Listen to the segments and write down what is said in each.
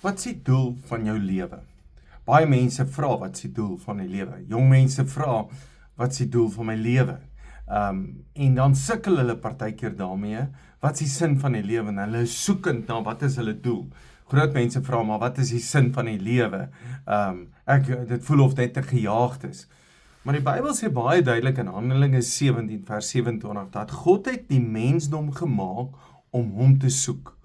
Wat is die doel van jou lewe? Baie mense vra, wat is die doel van die lewe? Jong mense vra, wat is die doel van my lewe? En dan sukkel hulle partykeer daarmee, wat is die sin van die lewe? En hulle is soekend na wat is hulle doel? Groot mense vra, maar wat is die sin van die lewe? Dit voel of net 'n gejaagd is. Maar die Bybel sê baie duidelik in Handelinge 17 vers 27, dat God het die mensdom gemaak om hom te soek.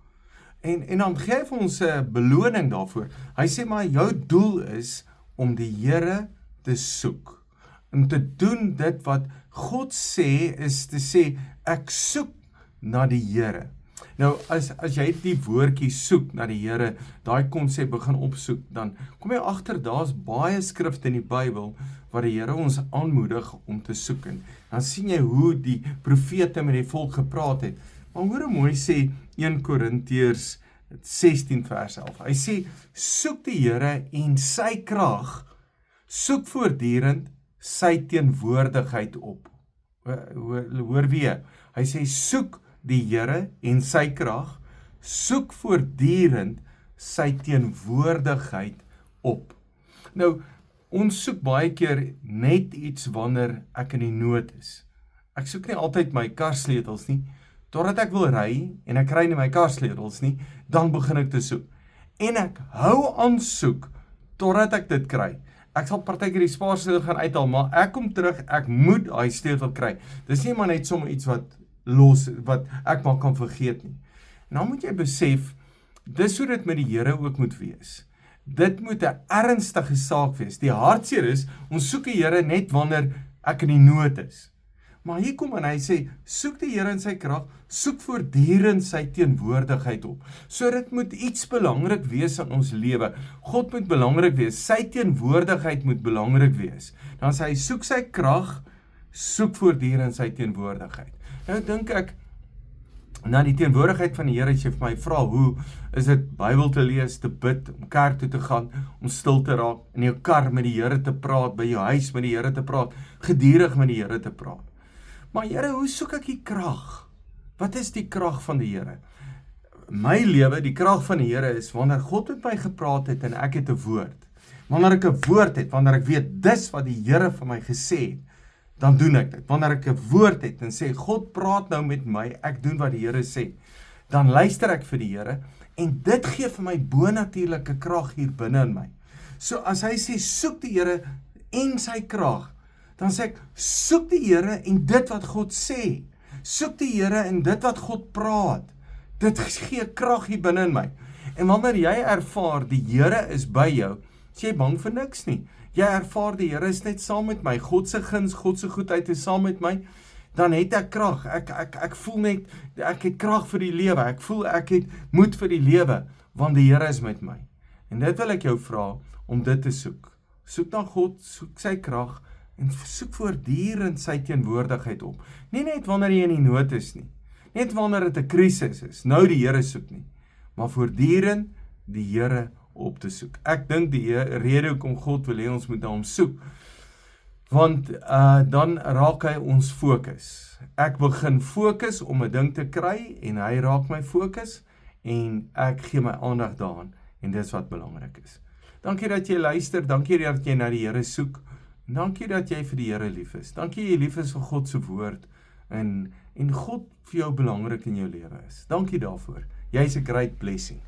En dan gee hy vir ons 'n beloning daarvoor. Hy sê maar jou doel is om die Here te soek. Om te doen dit wat God sê, is te sê, ek soek na die Here. Nou, as jy die woordjie soek na die Here, daai konsep begin opsoek, dan kom jy agter, daar's baie skrifte in die Bybel waar die Here ons aanmoedig om te soek. En dan sien jy hoe die profete met die volk gepraat het. Maar hoor hoe mooi sê 1 Korintiërs 16 vers 11. Hy sê, soek die Here en sy krag, soek voortdurend sy teenwoordigheid op. Hoor weer, hy sê, soek die Here en sy krag, soek voortdurend sy teenwoordigheid op. Nou, ons soek baie keer net iets wanneer ek in die nood is. Ek soek nie altyd my karsleutels nie, totdat ek wil ry en ek kry nie my karsleutels nie, dan begin ek te soek. En ek hou aan soek totdat ek dit kry. Ek sal partykeer die spaarsleutel gaan uithaal, maar ek kom terug, ek moet daai sleutel kry. Dis nie maar net sommer iets wat ek maar kan vergeet nie. Nou moet jy besef, dis hoe dit met die Here ook moet wees. Dit moet 'n ernstige saak wees. Die hartseer is, ons soek die Here net wanneer ek in die nood is. Maar hier kom en hy sê, soek die Here in sy krag, soek voortdurend sy teenwoordigheid op. So dit moet iets belangrik wees in ons lewe. God moet belangrik wees, sy teenwoordigheid moet belangrik wees. Dan sê hy, soek sy krag, soek voortdurend sy teenwoordigheid. Nou dink ek, na die teenwoordigheid van die Here, as jy vir my vra, hoe is dit Bybel te lees, te bid, om kerk toe te gaan, om stil te raak, in jou kar met die Here te praat, by jou huis met die Here te praat, gedurig met die Here te praat. Maar Here, hoe soek ek die krag? Wat is die krag van die Here? My lewe, die krag van die Here is, wanneer God met my gepraat het en ek het 'n woord. Wanneer ek 'n woord het, wanneer ek weet, dis wat die Here vir my gesê het, dan doen ek dit. Wanneer ek 'n woord het en sê, God praat nou met my, ek doen wat die Here sê, dan luister ek vir die Here, en dit gee vir my bonatuurlike krag hier binne in my. So as hy sê, soek die Here en sy krag, dan sê ek, soek die Here en dit wat God sê. Soek die Here en dit wat God praat. Dit gee krag hier binne in my. En wanneer jy ervaar, die Here is by jou, is jy bang vir niks nie. Jy ervaar, die Here is net saam met my, God se guns, God se goedheid is saam met my, dan het ek krag. Ek voel net, ek het krag vir die lewe. Ek voel ek het moed vir die lewe, want die Here is met my. En dit wil ek jou vra, om dit te soek. Soek na God, soek sy krag, en soek voortdurend sy teenwoordigheid op. Nie net wanneer jy in die nood is nie, net wanneer dit 'n krisis is, nou die Here soek nie, maar voortdurend die Here op te soek. Ek dink die rede hoekom God wil hê ons moet na hom soek, want dan raak hy ons fokus. Ek begin fokus om 'n ding te kry, en hy raak my fokus, en ek gee my aandag daaraan, en dis wat belangrik is. Dankie dat jy luister, dankie dat jy na die Here soek, dankie dat jy vir die Here lief is. Dankie jy lief is vir God se woord, en God vir jou belangrik in jou lewe is. Dankie daarvoor. Jy's 'n great blessing.